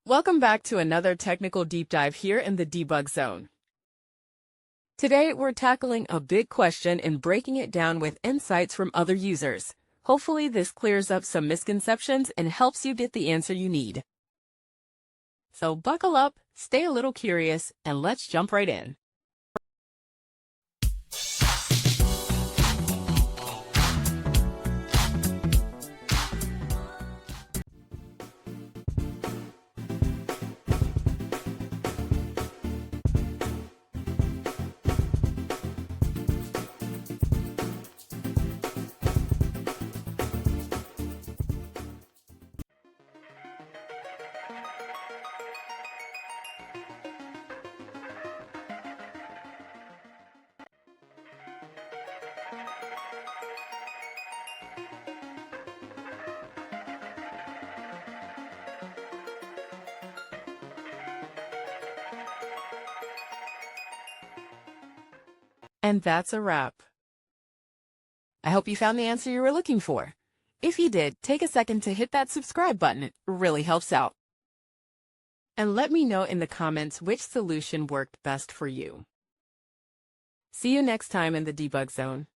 Welcome back to another technical deep dive here in the Debug Zone. Today, we're tackling a big question and breaking it down with insights from other users. Hopefully, this clears up some misconceptions and helps you get the answer you need. So buckle up, stay a little curious, and let's jump right in. And that's a wrap. I hope you found the answer you were looking for. If you did, take a second to hit that subscribe button. It really helps out. And let me know in the comments which solution worked best for you. See you next time in the Debug Zone.